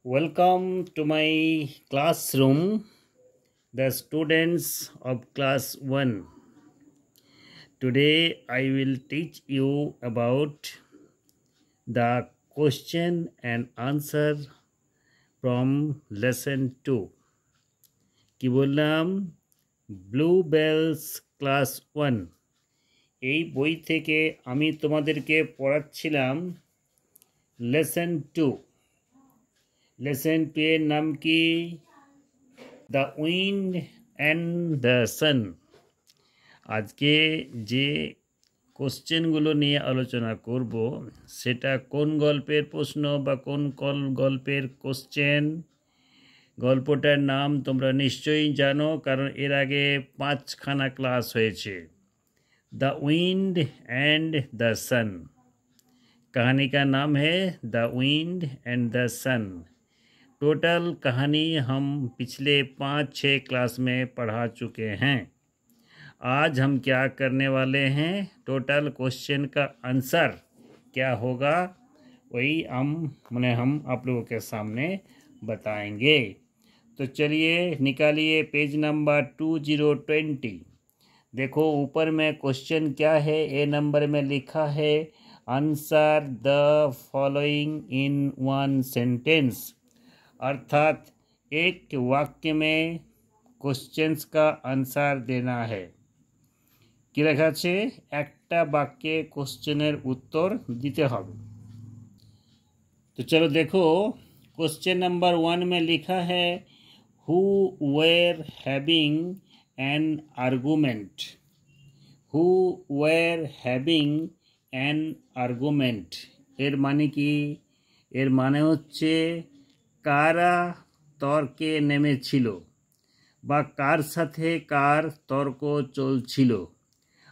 Welcome to my classroom, the students of class 1. Today I will teach you about the question and answer from lesson 2. কি বললাম? Bluebells class 1. এই বই থেকে আমি তোমাদেরকে পড়াচ্ছিলাম lesson 2. lesson 2 এর নাম কি? The wind and the sun. আজকে যে কোশ্চেনগুলো নিয়ে আলোচনা করব সেটা কোন গল্পের প্রশ্ন বা কোন গল্পের কোশ্চেন, গল্পটার নাম তোমরা নিশ্চয়ই জানো, কারণ এর আগে 5খানা ক্লাস হয়েছে। The wind and the sun. कहानी का नाम है the wind and the sun. Total कहानी हम पिछले 5-6 क्लास में पढ़ा चुके हैं। आज हम क्या करने वाले हैं? टोटल क्वेश्चन का आंसर क्या होगा वही हम आप लोगों के सामने बताएंगे। तो चलिए निकालिए पेज नंबर 2020। देखो ऊपर में क्वेश्चन क्या है, ए नंबर में लिखा है answer the following in one sentence. अर्थात एक वाक्य में क्वेश्चंस का आंसर देना है। কি লেখা আছে? একটা বাক্যে কোশ্চেনের উত্তর দিতে হবে। तो चलो देखो क्वेश्चन नंबर 1 में लिखा है who were having an argument. Who were having an argument এর মানে কি? এর মানে হচ্ছে কারা তর্কে নেমেছিল বা কার সাথে কার তর্ক চলছিল।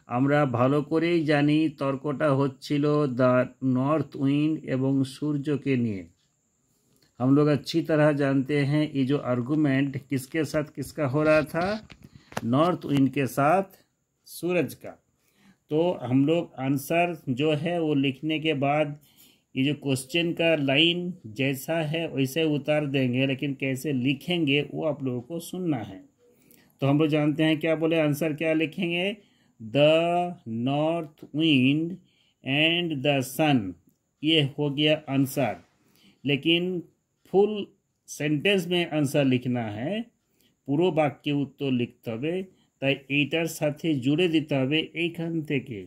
আমরা ভালো করেই জানি তর্কটা হচ্ছিল দ্য नॉर्थ विंड এবং सूर्य নিয়ে। हम लोग अच्छी तरह जानते हैं ये जो आर्गुमेंट किसके साथ किसका हो रहा था? नॉर्थ विंड के साथ सूरज का। तो हम लोग आंसर जो है वो लिखने के बाद ये जो क्वेश्चन का लाइन जैसा है वैसे उतार देंगे, लेकिन कैसे लिखेंगे वो आप लोगों को सुनना है। तो हम लोग जानते हैं क्या बोले, आंसर क्या लिखेंगे? The north wind and the sun. ये हो गया आंसर, लेकिन फुल सेंटेंस में आंसर लिखना है, পুরো বাক্যে উত্তর লিখতে হবে। তাই এইটার সাথে জুড়ে দিতে হবে এইখান থেকে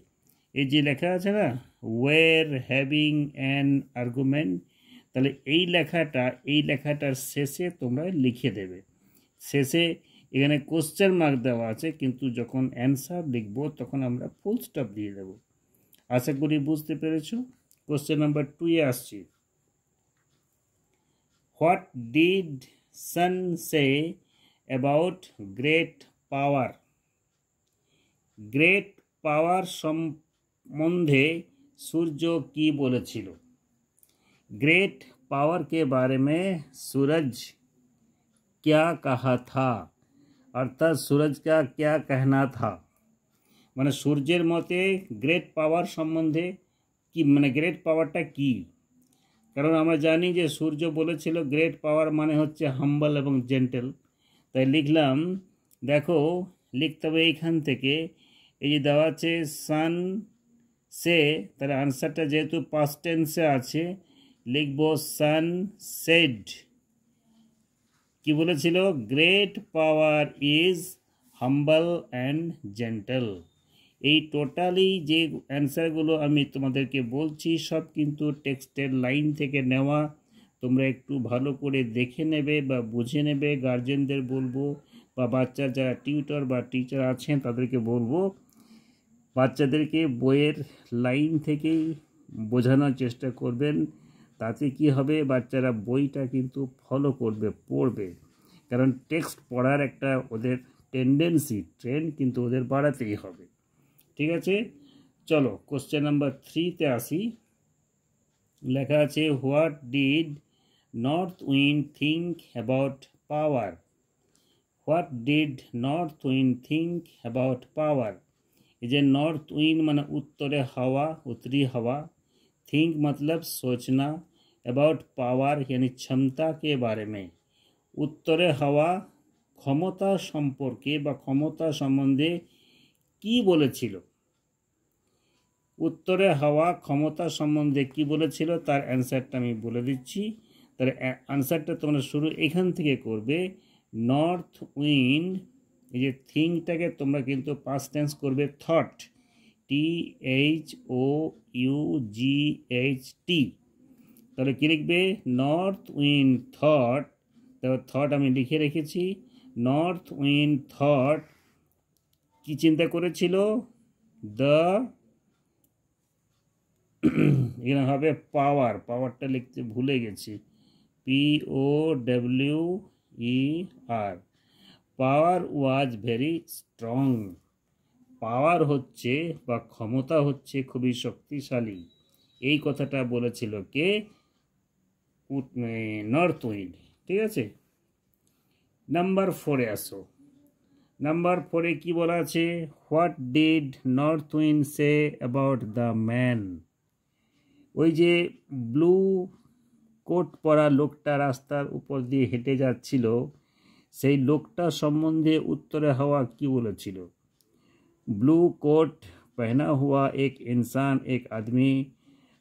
এই যে লেখা আছে না, ওয়ের হ্যাভিং অ্যান আর্গুমেন্ট। তাহলে এই লেখাটার শেষে তোমরা লিখে দেবে। শেষে এখানে কোশ্চেন মার্ক দেওয়া আছে, কিন্তু যখন অ্যান্সার লিখবো তখন আমরা ফুল স্টপ দিয়ে দেব। আশা করি বুঝতে পেরেছো। কোশ্চেন নাম্বার 2 এ আসছি। What did sun say about great power. Great power সম্বন্ধে सूरज की बोलेছিল। ग्रेट पावर के बारे में सूरज क्या कहा था? अर्थात सूरज का क्या कहना था? মানে সূর্যের মতে গ্রেট পাওয়ার সম্বন্ধে কি, মানে গ্রেট পাওয়ারটা কি? কারণ আমরা জানি যে সূর্য বলেছিল গ্রেট পাওয়ার মানে হচ্ছে হাম্বল এবং জেন্টেল। তাই লিখলাম, দেখো লিখতে হবে এইখান থেকে এই যে দেওয়া আছে সান সে, তাহলে আনসারটা যেহেতু পাস্ট টেন্সে আছে লিখব সান সেড। কি বলেছিল? Great power is humble and gentle. এই টোটালি যে অ্যান্সারগুলো আমি তোমাদেরকে বলছি সব কিন্তু টেক্সটের লাইন থেকে নেওয়া। তোমরা একটু ভালো করে দেখে নেবে বা বুঝে নেবে। গার্জেনদের বলবো বা বাচ্চার যারা টিউটর বা টিচার আছেন তাদেরকে বলবো বাচ্চাদেরকে বইয়ের লাইন থেকেই বোঝানোর চেষ্টা করবেন। তাতে কি হবে, বাচ্চারা বইটা কিন্তু ফলো করবে, পড়বে। কারণ টেক্সট পড়ার একটা ওদের টেন্ডেন্সি, ট্রেন্ড কিন্তু ওদের বাড়াতেই হবে। ঠিক আছে, চলো কোশ্চেন নাম্বার 3-তে আসি। লেখা আছে what did north wind think about power. What did north wind think about power. ये जो नॉर्थ विंड माने उत्तरे हवा, उत्तरी हवा, थिंक मतलब सोचना, अबाउट पावर यानी क्षमता के बारे में उत्तरे हवा क्षमता सम्पर्के बा क्षमता सम्बन्धे की बोलेछिलो उत्तरे हवा क्षमता सम्बन्धे की बोलेछिलो तार आंसरटा आमि बोले दिচ্ছি তার आंसरটা তোমরা শুরু এখান থেকে করবে নর্থ উইন্ড এই যে থিংটাকে তোমরা কিন্তু পাস্ট টেন্স করবে থট THOUGHT তাহলে কি লিখবে নর্থ উইন্ড থট তারপর থট আমি লিখে রেখেছি নর্থ উইন্ড থট কি চিন্তা করেছিল দ্য এখানে হবে পাওয়ার পাওয়ারটা লিখতে ভুলে গেছি POWER power was very strong power হচ্ছে বা ক্ষমতা হচ্ছে খুবই শক্তিশালী এই কথাটা বলেছিল কে নর্থ উইন্ড ঠিক আছে নাম্বার 4 এ আসো নাম্বার 4 এ কি বলা আছে what did north wind say about the man ওই যে ব্লু কোট পরা লোকটা রাস্তার উপর দিয়ে হেঁটে যাচ্ছিল সেই লোকটা সম্বন্ধে উত্তরে হওয়া কি বলেছিল ब्लू कोट पहना हुआ एक इंसान एक आदमी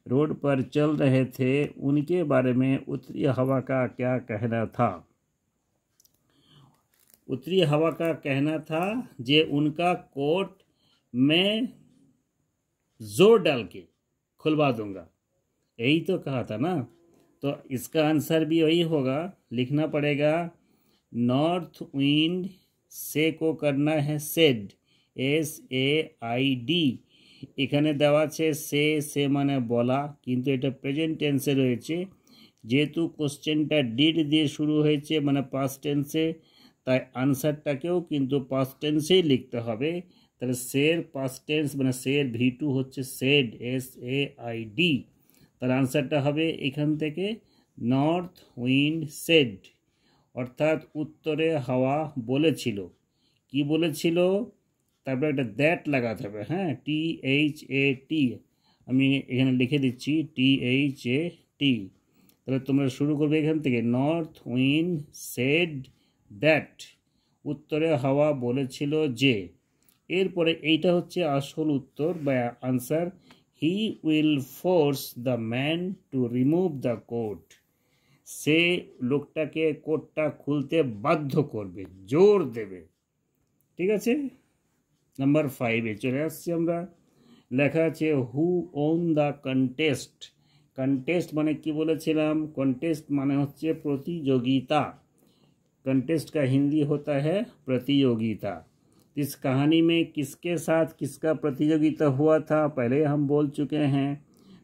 रोड पर चल रहे थे उनके बारे में उत्तरी हवा का क्या कहना था उत्तरी हवा का कहना था जे उनका कोट मैं जोर डाल के खुलवा दूंगा यही तो कहा था ना तो इसका आंसर भी वही होगा लिखना पड़ेगा नॉर्थ विंड से को करना है सेड SAID এখানে দেওয়া আছে সে মানে বলা কিন্তু এটা প্রেজেন্ট টেন্সে রয়েছে যেহেতু কোশ্চেনটা ডিড দিয়ে শুরু হয়েছে মানে পাস্ট টেন্সে তাই আনসারটাকেও কিন্তু পাস্ট টেন্সেই লিখতে হবে তাহলে সের পাস্ট টেন্স মানে সের V2 হচ্ছে সেড SAID তার আনসারটা হবে এখান থেকে নর্থ উইন্ড সেড অর্থাৎ উত্তরে হাওয়া বলেছিল কি বলেছিল তারপর একটা দ্যাট লাগাতে হবে হ্যাঁ THAT আমি এখানে লিখে দিচ্ছি THAT তাহলে তোমরা শুরু করবে এখান থেকে নর্থ উইন্ড সেড দ্যাট উত্তরে হাওয়া বলেছিল যে এরপরে এইটা হচ্ছে আসল উত্তর বা answer he will force the man to remove the coat সে লোকটাকে কোটটা খুলতে বাধ্য করবে জোর দেবে ঠিক আছে नम्बर 5 चले आसছি আমরা লেখা আছে who won the contest contest মানে কি বলেছিলাম কন্টেস্ট মানে হচ্ছে प्रतियोगिता कंटेस्ट का हिंदी होता है प्रतियोगिता इस कहानी में किसके साथ किसका प्रतियोगिता हुआ था पहले हम बोल चुके हैं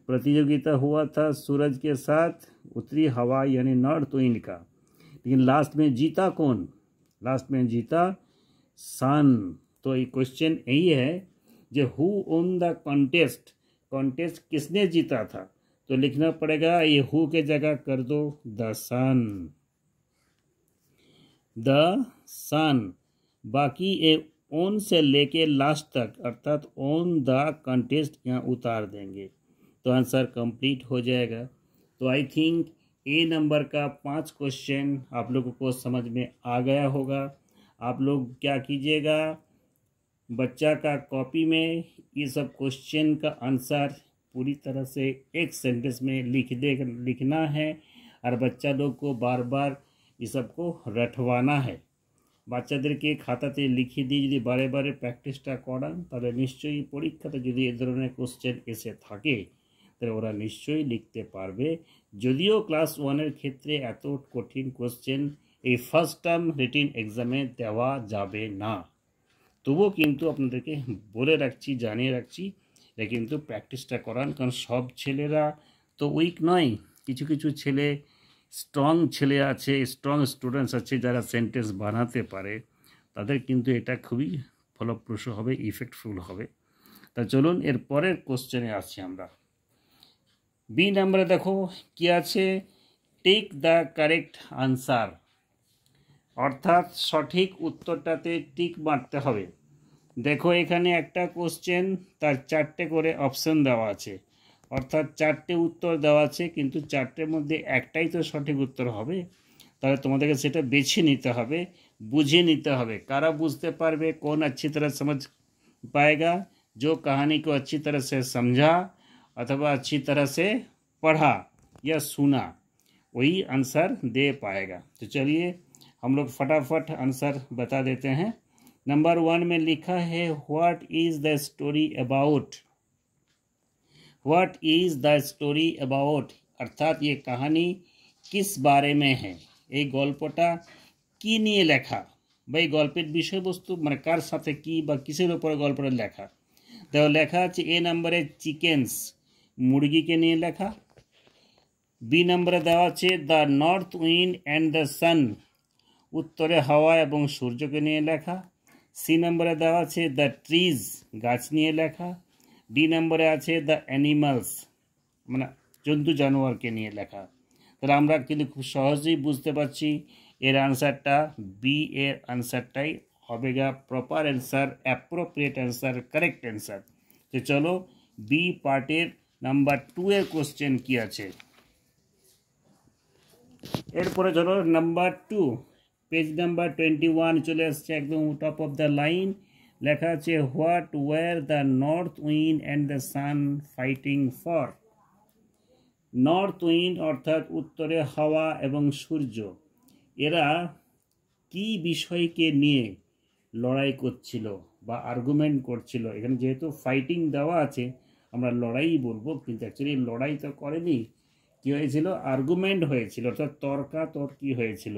प्रतियोगिता हुआ था सूरज के साथ उत्तरी हवा यानी नॉर्थ विंड का लेकिन लास्ट में जीता कौन लास्ट में जीता सन तो ये क्वेश्चन यही है जो who own the contest contest किसने जीता था तो लिखना पड़ेगा ये हु के जगह कर दो द सन बाकी ये ओन से लेके लास्ट तक अर्थात ओन द कॉन्टेस्ट यहाँ उतार देंगे तो आंसर कंप्लीट हो जाएगा तो आई थिंक ए नंबर का 5 क्वेश्चन आप लोगों को समझ में आ गया होगा आप लोग क्या कीजिएगा बच्चा का कॉपी में ये सब क्वेश्चन का आंसर पूरी तरह से एक सेंटेंस में लिखना है और बच्चा लोग को बार बार ये सबको रटवाना है বাচ্চাদেরকে খাতাতে লিখে দিয়ে যদি বারে বারে প্র্যাকটিসটা করান তাহলে নিশ্চয়ই পরীক্ষাতে যদি এই ধরনের কোশ্চেন এসে থাকে তাহলে ওরা নিশ্চয়ই লিখতে পারবে যদিও ক্লাস 1 এর ক্ষেত্রে এত কঠিন কোশ্চেন এই ফার্স্ট টার্ম রিটেন এক্সামে দেওয়া যাবে না তবুও কিন্তু আপনাদেরকে বলে রাখছি জানিয়ে রাখছি এটা কিন্তু প্র্যাকটিসটা করান কারণ সব ছেলেরা তো উইক নয় কিছু কিছু ছেলে স্ট্রং ছেলে আছে স্ট্রং স্টুডেন্টস আছে যারা সেন্টেন্স বানাতে পারে তাদের কিন্তু এটা খুবই ফলপ্রসূ হবে ইফেক্টফুল হবে তা চলুন এর পরের কোশ্চেনে আসছি আমরা বি নম্বরে দেখো কি আছে টেক দ্য কারেক্ট আনসার অর্থাৎ সঠিক উত্তরটাতে টিক মারতে হবে দেখো এখানে একটা কোশ্চেন তার 4টে করে অপশন দেওয়া আছে অর্থাৎ চারটে উত্তর দেওয়া আছে, কিন্তু চারটের মধ্যে একটাই তো সঠিক উত্তর হবে। তাহলে তোমাদেরকে সেটা বেছে নিতে হবে, বুঝে নিতে হবে। কারা বুঝতে পারবে, कौन अच्छी तरह समझ पाएगा, जो कहानी को अच्छी तरह से समझा अथवा अच्छी तरह से पढ़ा या सुना, वही आंसर दे पाएगा। तो चलिए हम लोग फटाफट आंसर बता देते हैं। नंबर 1 में लिखा है what is the story about. What is the story about अर्थात ये कहानी किस बारे में है, এই গল্পটা কি নিয়ে লেখা বা এই গল্পের বিষয়বস্তু মানে কার সাথে কি বা কিসের উপরে গল্পটা লেখা। দেখো লেখা আছে এ নম্বরে চিকেন্স, মুরগিকে নিয়ে লেখা। বি নম্বরে দেওয়া আছে the north wind and the sun, উত্তরে হাওয়া এবং সূর্যকে নিয়ে লেখা। সি নম্বরে দেওয়া আছে দ্য ট্রিজ, গাছ নিয়ে লেখা। ডি নম্বরে আছে দ্য অ্যানিমালস, মানে জন্তু জানোয়ারকে নিয়ে লেখা। তাহলে আমরা কিন্তু খুব সহজেই বুঝতে পারছি এর আনসারটা বি এর আনসারটাই হবে গা proper answer, appropriate answer, correct answer. তো চলো বি পার্টের নাম্বার 2 এর কোশ্চেন কি আছে। এরপরে চলো নাম্বার 2, পেজ নাম্বার 21 চলে আসছে, একদম টপ অফ দ্য লাইন লেখা আছে what were the north wind and the sun fighting for. North wind অর্থাৎ উত্তরে হাওয়া এবং সূর্য, এরা কি বিষয়কে নিয়ে লড়াই করছিল বা আর্গুমেন্ট করছিল। এখানে যেহেতু ফাইটিং দেওয়া আছে আমরা লড়াই বলবো, কিন্তু অ্যাকচুয়ালি লড়াই তো করেনি, কি হয়েছিল, আর্গুমেंट হয়েছিল, অর্থাৎ তর্কাতর্কি হয়েছিল।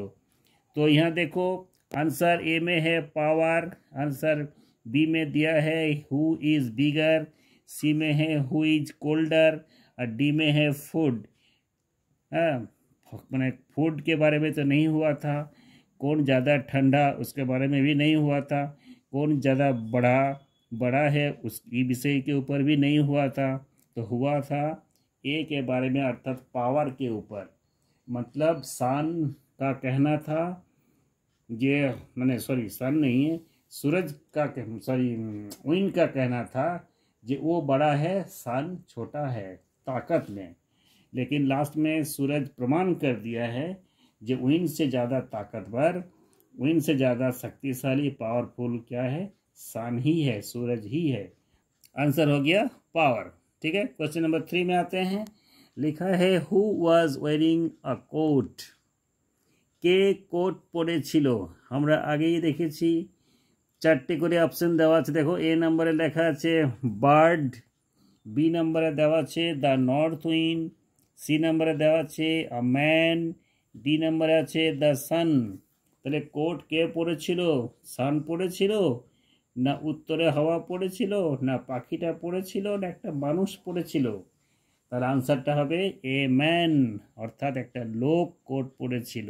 तो यहाँ देखो आंसर ए में है पावर, आंसर बी में दिया है हु इज बिगर, सी में है हु इज कोल्डर और डी में है फूड। हाँ, मैंने फूड के बारे में तो नहीं हुआ था, कौन ज़्यादा ठंडा उसके बारे में भी नहीं हुआ था, कौन ज़्यादा बड़ा है उसकी विषय के ऊपर भी नहीं हुआ था। तो हुआ था ए के बारे में अर्थात पावर के ऊपर। मतलब सन का कहना था, ये मैंने सॉरी सन नहीं है, सूरज का सॉरी विंड का कहना था जो वो बड़ा है, सन छोटा है ताकत में। लेकिन लास्ट में सूरज प्रमाण कर दिया है जो विंड से ज़्यादा ताकतवर, विंड से ज़्यादा शक्तिशाली पावरफुल क्या है, सन ही है, सूरज ही है। आंसर हो गया पावर। ठीक है, क्वेश्चन नंबर 3 में आते हैं। लिखा है who was wearing a coat, কে কোট পরেছিল। আমরা আগেই দেখেছি চারটে করে অপশন দেওয়া আছে। দেখো এ নম্বরে লেখা আছে বার্ড, বি নম্বরে দেওয়া আছে দ্য নর্থ উইন্ড, সি নম্বরে দেওয়া আছে আ ম্যান, ডি নম্বরে আছে দ্য সান। তাহলে কোট কে পরেছিল, সান পরেছিল না উত্তরে হাওয়া পড়েছিল না পাখিটা পড়েছিল না একটা মানুষ পড়েছিল। তার আনসারটা হবে এ ম্যান, অর্থাৎ একটা লোক কোট পরেছিল।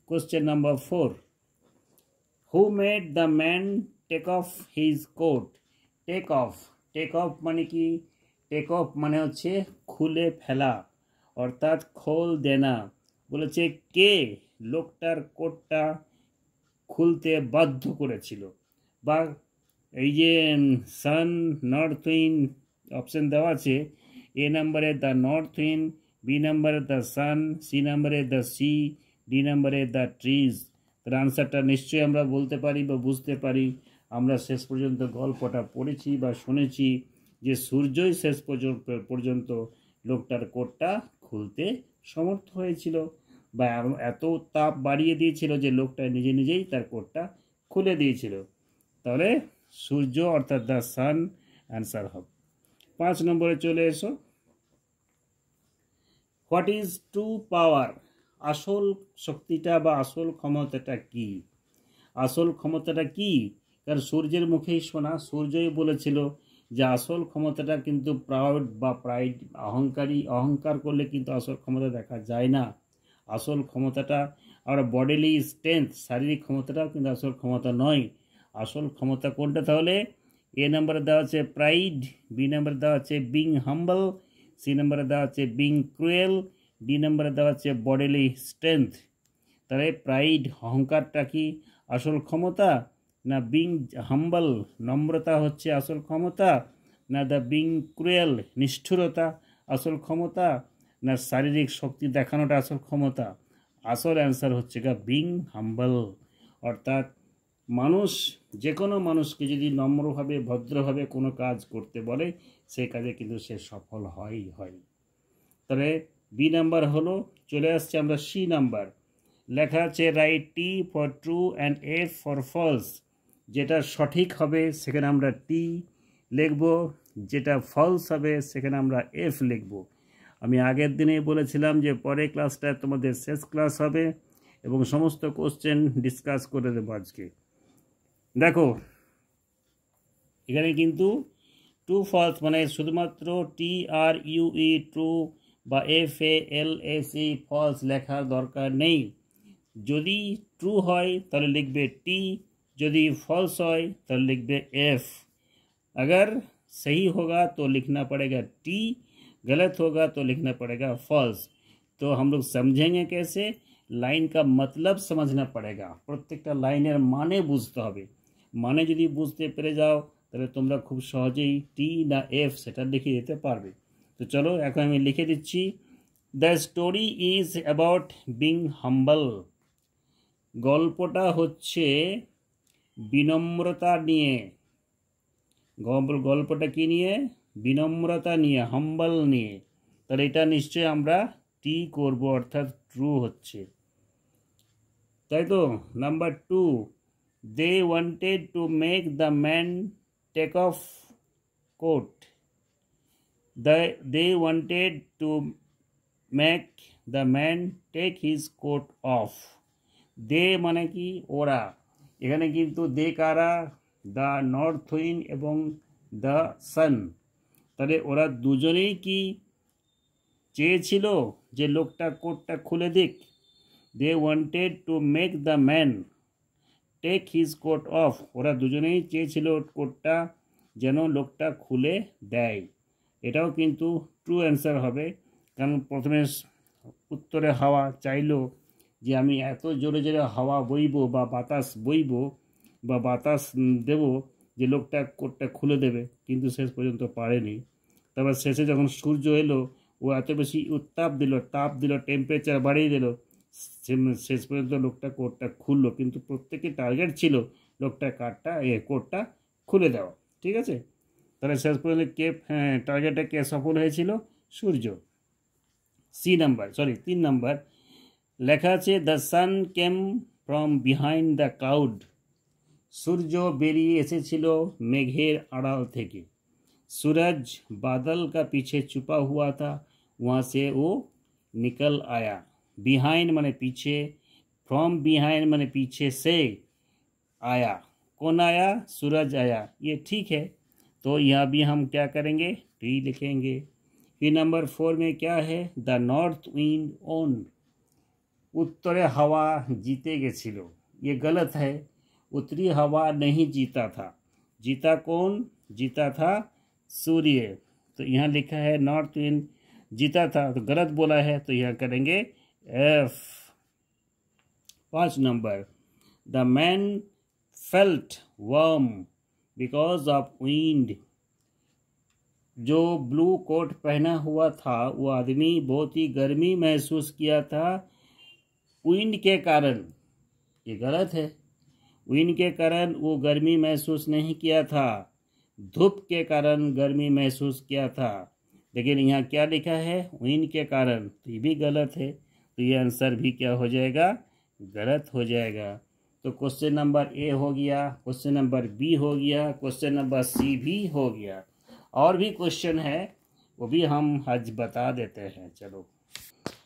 Question number 4, who made the man take off his coat. Take off, take off মানে কি, টেক অফ মানে হচ্ছে খুলে ফেলা অর্থাৎ খোল দেনা। বলেছে কে লোকটার কোটটা খুলতে বাধ্য করেছিল। বা এই যে সান, নর্থ উইন্ড অপশন দেওয়া আছে, এ নম্বরে দ্য নর্থ উইন্ড, বি নম্বরে দ্য সান, সি নম্বরে দ্য সি, ডি নম্বরে দ্য ট্রিজ। তার আনসারটা নিশ্চয়ই আমরা বলতে পারি বা বুঝতে পারি। আমরা শেষ পর্যন্ত গল্পটা পড়েছি বা শুনেছি যে সূর্যই শেষ পর্যন্ত লোকটার কোটটা খুলতে সমর্থ হয়েছিল বা এত তাপ বাড়িয়ে দিয়েছিল যে লোকটা নিজে নিজেই তার কোটটা খুলে দিয়েছিল। তাহলে সূর্য অর্থাৎ দ্য সান অ্যান্সার হবে। 5 নম্বরে চলে এসো। হোয়াট ইজ ট্রু পাওয়ার, আসল শক্তিটা বা আসল ক্ষমতাটা কি। আসল ক্ষমতাটা কি, কারণ সূর্যের মুখেই শোনা, সূর্যই বলেছিল যে আসল ক্ষমতাটা কিন্তু প্রাউড বা প্রাইড, অহংকার করলে কিন্তু আসল ক্ষমতা দেখা যায় না। আসল ক্ষমতাটা আমরা বডিলি স্ট্রেংথ, শারীরিক ক্ষমতাটাও কিন্তু আসল ক্ষমতা নয়। আসল ক্ষমতা কোনটা, তাহলে এ নম্বরে দেওয়া আছে প্রাইড, বি নম্বরে দেওয়া আছে বিং হাম্বল, সি নম্বরে দেওয়া আছে বিং ক্রুয়েল, ডি নম্বরে দেওয়া আছে বডিলি স্ট্রেংথ। তাহলে প্রাইড অহংকারটা কি আসল ক্ষমতা, না বিং হাম্বল নম্রতা হচ্ছে আসল ক্ষমতা, না দ্য বিং ক্রুয়েল নিষ্ঠুরতা আসল ক্ষমতা, না শারীরিক শক্তি দেখানোটা আসল ক্ষমতা? আসল অ্যান্সার হচ্ছে গা বিং হাম্বল। অর্থাৎ মানুষ, যে কোনো মানুষকে যদি নম্রভাবে ভদ্রভাবে কোনো কাজ করতে বলে, সেই কাজে কিন্তু সে সফল হয়ই হয়। তাহলে বি নাম্বার হলো। চলে আসছে আমরা সি নাম্বার। লেখা আছে write T for true and F for false. যেটা সঠিক হবে সেখানে আমরা টি লিখব, যেটা ফলস হবে সেখানে আমরা এফ লিখব। আমি আগের দিনেই বলেছিলাম যে পরের ক্লাসটা তোমাদের শেষ ক্লাস হবে এবং সমস্ত কোশ্চেন ডিসকাস করে দেবো আজকে। দেখো এখানে কিন্তু ট্রু ফলস মানে শুধুমাত্র টি আর ইউই ট্রু বা FALSE ফলস লেখার দরকার নেই। যদি ট্রু হয় তাহলে লিখবে टी, यदि फॉल्स হয় তাহলে लिखबे एफ। अगर सही होगा तो लिखना पड़ेगा टी, गलत होगा तो लिखना पड़ेगा फॉल्स। तो हम लोग समझेंगे कैसे, लाइन का मतलब समझना पड़ेगा, प्रत्येकटा लाइनेर माने बुझते হবে। माने यदि बुझते पेरे जाओ তাহলে তোমরা খুব সহজেই টি না এফ সেটা লিখে দিতে পারবে। তো চলো এখন আমি লিখে দিচ্ছি। The story is about being humble. গল্পটা হচ্ছে বিনম্রতা নিয়ে। গল্পটা কি নিয়ে? বিনম্রতা নিয়ে, হাম্বল নিয়ে। তাহলে এটা নিশ্চয়ই আমরা টি করব, অর্থাৎ ট্রু হচ্ছে, তাই তো। Number 2, they wanted to make the man take off coat. They wanted to make the man take his coat off. They মানে কি? ওরা। এখানে কিন্তু দে কারা? দ্য নর্থ উইন্ড এবং দ্য সান। তাহলে ওরা দুজনেই কি চেয়েছিল যে লোকটা কোটটা খুলে দিক? They wanted to make the man take his coat off. ওরা দুজনেই চেয়েছিল কোটটা যেন লোকটা খুলে দেয়। এটাও কিন্তু ট্রু অ্যান্সার হবে, কারণ প্রথমে উত্তরে হাওয়া চাইলো যে আমি এত জোরে জোরে হাওয়া বইব বা বাতাস বইব বা বাতাস দেব যে লোকটা কোটটা খুলে দেবে, কিন্তু শেষ পর্যন্ত পারেনি। তারপর শেষে যখন সূর্য এলো, ও এত বেশি তাপ দিল, টেম্পারেচার বাড়িয়ে দিল, শেষ পর্যন্ত লোকটা কোটটা খুললো। কিন্তু প্রত্যেকের টার্গেট ছিল লোকটা কোটটা খুলে দেওয়া। ঠিক আছে, তাহলে শেষ পর্যন্ত টার্গেটে কে সফল হয়েছিল? সূর্য। 3 নাম্বার লেখা আছে the sun came from behind the cloud. সূর্য বেরিয়ে এসেছিল মেঘের আড়াল থেকে। सूरज बादल का पीछे छुपा हुआ था, वहाँ से वो निकल आया। बिहाइंड माने पीछे, फ्रॉम बिहाइंड माने पीछे से आया। कौन आया? सूरज आया। ये ठीक है, तो यहाँ भी हम क्या करेंगे? टी लिखेंगे। फिर नंबर 4 में क्या है? The north wind own. उत्तरे हवा जीते गेছিল। ये गलत है, उत्तरी हवा नहीं जीता था। जीता कौन? जीता था सूर्य। तो यहाँ लिखा है नॉर्थ विंड जीता था, तो गलत बोला है, तो यहाँ करेंगे F. 5 number the man felt warm because of wind. जो ब्लू कोट पहना हुआ था वो आदमी बहुत ही गर्मी महसूस किया था विंड के कारण। ये गलत है, विंड के कारण वो गर्मी महसूस नहीं किया था, धूप के कारण गर्मी महसूस किया था। लेकिन यहाँ क्या लिखा है? विंड के कारण, तो ये भी गलत है, तो ये आंसर भी क्या हो जाएगा? गलत हो जाएगा। तो क्वेश्चन नंबर ए हो गया, क्वेश्चन नंबर बी हो गया, क्वेश्चन नंबर सी भी हो गया। और भी क्वेश्चन है, वो भी हम आज बता देते हैं। चलो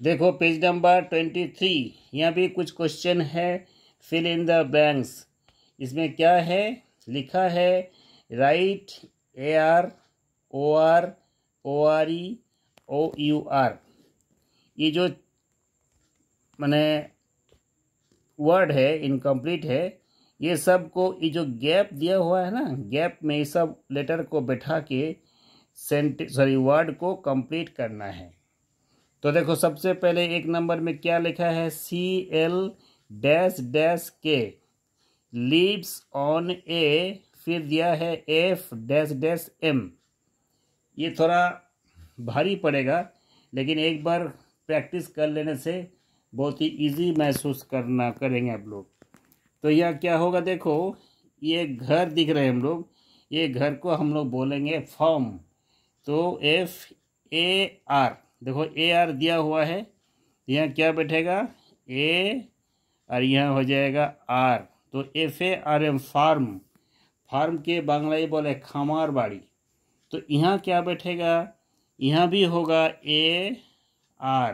देखो पेज नंबर 23, यहाँ भी कुछ क्वेश्चन है। Fill in the blanks. इसमें क्या है? लिखा है राइट AROROREOUR। ये जो माने वर्ड है इनकम्प्लीट है, ये सब को ये जो गैप दिया हुआ है ना, गैप में ये सब लेटर को बैठा के वर्ड को कंप्लीट करना है। तो देखो सबसे पहले 1 नंबर में क्या लिखा है? CL-के लीव्स ऑन ए, फिर दिया है F-M। ये थोड़ा भारी पड़ेगा, लेकिन एक बार प्रैक्टिस कर लेने से बहुत ही इजी महसूस करेंगे आप लोग। तो यह क्या होगा, देखो ये घर दिख रहे हैं हम लोग, ये घर को हम लोग बोलेंगे फॉर्म। तो FAR, देखो AR दिया हुआ है, यहाँ क्या बैठेगा A और यहाँ हो जाएगा R, तो FARM फार्म। फार्म के बांग्लाई बोले खामार बाड़ी, तो यहाँ क्या बैठेगा, यहाँ भी होगा AR।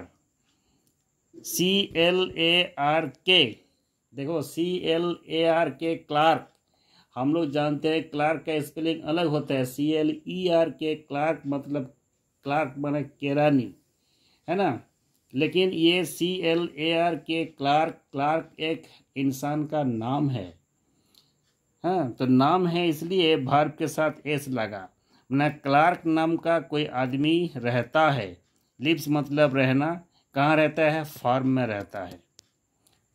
CLARK, देखो CLARK क्लार्क, हम लोग जानते हैं क्लार्क का स्पेलिंग अलग होता है, CLERK क्लार्क मतलब क्लार्क माने केरानी, है ना। लेकिन ये CLARK क्लार्क, क्लार्क एक इंसान का नाम है, हाँ, तो नाम है इसलिए वर्ब के साथ एस लगा। ना क्लार्क नाम का कोई आदमी रहता है, लिव्स मतलब रहना, कहाँ रहता है, फार्म में रहता है।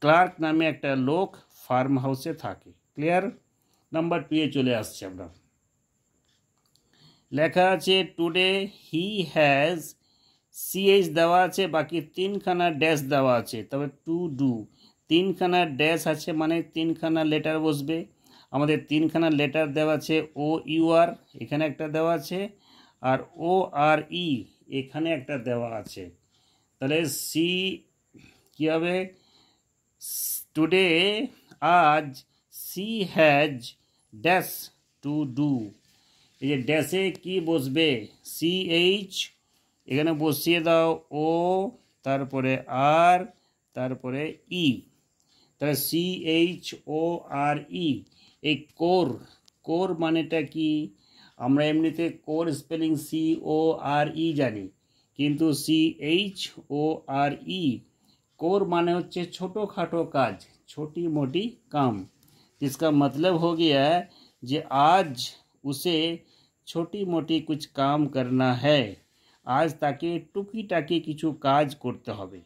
ক্লার্ক নামে একটা লোক ফার্ম হাউসে থাকে। ক্লিয়ার? নাম্বার 2 চলে আসছে আমরা। লেখা আছে টুডে হি হ্যাজ সিএইচ দেওয়া আছে, বাকি তিনখানা ড্যাশ দেওয়া আছে, তবে টু ডু তিনখানা ড্যাশ আছে মানে তিনখানা লেটার বসবে। আমাদের তিনখানা লেটার দেওয়া আছে, OUR এখানে একটা দেওয়া আছে আর ORE এখানে একটা দেওয়া আছে। তাহলে সি কী হবে, টুডে আজ she has dash to do, এই যে ড্যাশে কি বসবে, CH এখানে বসিয়ে দাও ও, তারপরে আর, তারপরে ই, তাহলে CHORE। এই কোর মানেটা কি, আমরা এমনিতে কোর স্পেলিং CORE জানি, কিন্তু CHORE कोर माने होच्छे छोटो खाटो काज, छोटी मोटी काम। इसका मतलब हो गया है जे आज उसे छोटी मोटी कुछ काम करना है, आज ताके टुकी टाकी किछु काज करते होबे।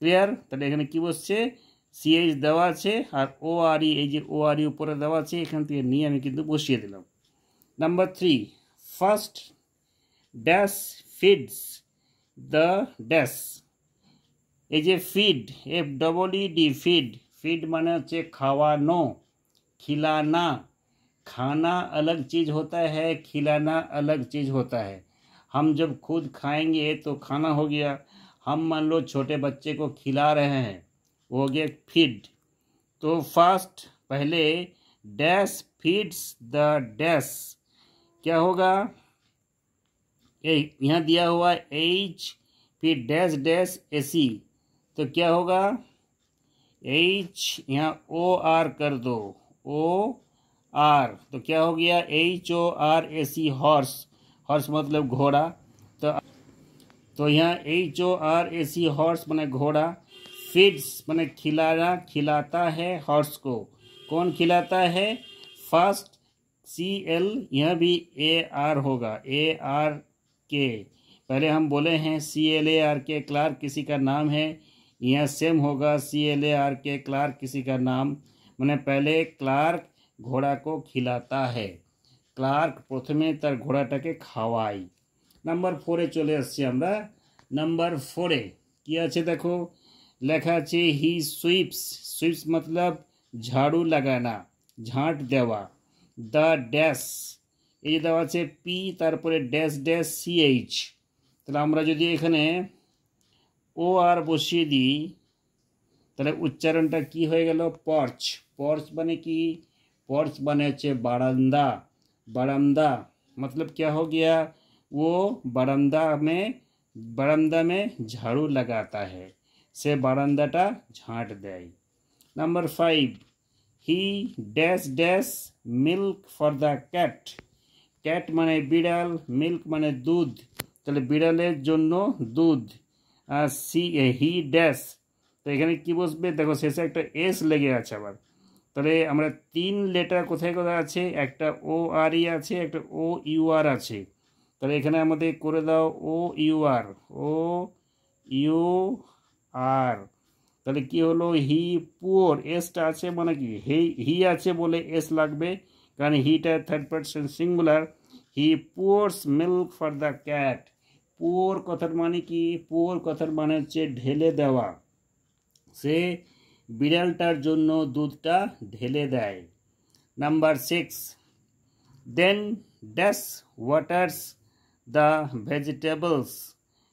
क्लियर? ताहले एखाने कि बसছে CH দেওয়া আছে আর ORE, এই যে ORE উপরে দেওয়া আছে, এখান থেকে নিয়ে আমি কিন্তু বসিয়ে দিলাম। Number 3, first dash feeds the dash, এই যে ফিড FEED, ফিড, ফিড মানে হচ্ছে খাওয়ানো, खिलाना। खाना अलग चीज़ होता है, खिलाना अलग चीज़ होता है। हम जब खुद खाएंगे तो खाना हो गया, हम मान लो छोटे बच्चे को खिला रहे हैं, वो हो गया फीड। तो फर्स्ट पहले डैश फीड्स द डैश, क्या होगा, यहाँ दिया हुआ H फिर डैश डैश AC, तो क्या होगा H, यहाँ OR कर दो, OR, तो क्या हो गया HORAC, हॉर्स, हॉर्स मतलब घोड़ा, तो यहाँ HORAC हॉर्स माने घोड़ा। फीड्स माने खिलाना, खिलाता है हॉर्स को, कौन खिलाता है, फर्स्ट CL, यहाँ भी AR होगा, ARK, पहले हम बोले हैं CLARK क्लार्क किसी का नाम है, यहाँ सेम होगा CLARK क्लार्क किसी का नाम, मैंने पहले क्लार्क घोड़ा को खिलाता है, क्लार्क प्रथमे तार घोड़ाटाके खावाई। नम्बर 4 चले आसছি আমরা। नम्बर 4 কি আছে দেখো, লেখা আছে হি সুইপস, সুইপস मतलब झाड़ू लगाना, झाँट देवा। द डैश, এই দেওয়া আছে P তারপরে ড্যাশ ড্যাশ CH, তাহলে আমরা যদি এখানে OR বসিয়ে দিই তাহলে উচ্চারণটা কি হয়ে গেল, পর্চ। পর্চ মানে কি, পর্চ মানে হচ্ছে বারান্দা, বারান্দা मतलब क्या हो गया, वो बारांदा में झाड़ू लगाता है, से बारांदाटा झाँट देय। Number 5, he dash dash milk for the cat, cat माने बिड़ाल, मिल्क माने दूध, তাহলে বিড়ালের জন্য দুধ। আর হি ড্যাশ, তো এখানে কি বসবে, দেখো শেষে একটা এস লেগে আছে আবার, তাহলে আমরা 3 লেটার কোথায় কোথায় আছে, একটা ORE আছে, একটা OUR আছে, তাহলে এখানে আমাদের করে দাও OUR, তাহলে কি হলো, হি পুয়ার, এসটা আছে মানে কি হি আছে বলে এস লাগবে, কারণ হিটা third person singular. He pours milk for the cat, pour কথার মানে কি? পোর কথার মানে হচ্ছে ঢেলে দেওয়া। সে বিড়ালটার জন্য দুধটা ঢেলে দেয়। Number 6, then dash waters the vegetables.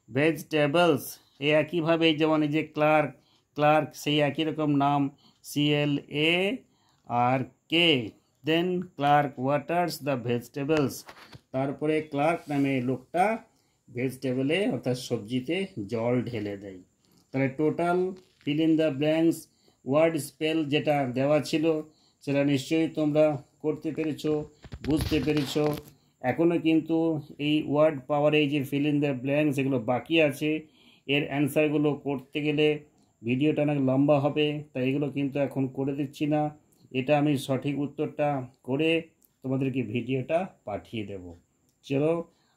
Vegetables এই একইভাবে যেমন এই যে ক্লার্ক, ক্লার্ক সেই একই রকম নাম, CLARK। Then Clark waters the vegetables, তারপরে ক্লার্ক নামে লোকটা ভেজিটেবলে অর্থাৎ সবজিতে জল ঢেলে দেয়। তাহলে total fill in the blanks word spell যেটা দেওয়া ছিল সেটা নিশ্চয়ই তোমরা করতে পেরেছো, বুঝতে পেরেছো। এখনও কিন্তু এই ওয়ার্ড পাওয়ার এই যে ফিল ইন দ্য ব্ল্যাঙ্কস এগুলো বাকি আছে। এর অ্যান্সারগুলো করতে গেলে ভিডিওটা অনেক লম্বা হবে, তাই এগুলো কিন্তু এখন করে দিচ্ছি না। এটা আমি সঠিক উত্তরটা করে তোমাদেরকে ভিডিওটা পাঠিয়ে দেব। চলো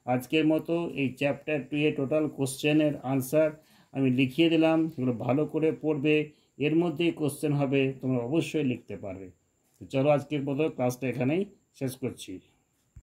আজকের মতো এই চ্যাপ্টার 2 এ টোটাল কোশ্চেনের আনসার আমি লিখিয়ে দিলাম, এগুলো ভালো করে পড়বে। এর মধ্যেই কোশ্চেন হবে, তোমরা অবশ্যই লিখতে পারবে। তো চলো আজকের মতো ক্লাসটা এখানেই শেষ করছি।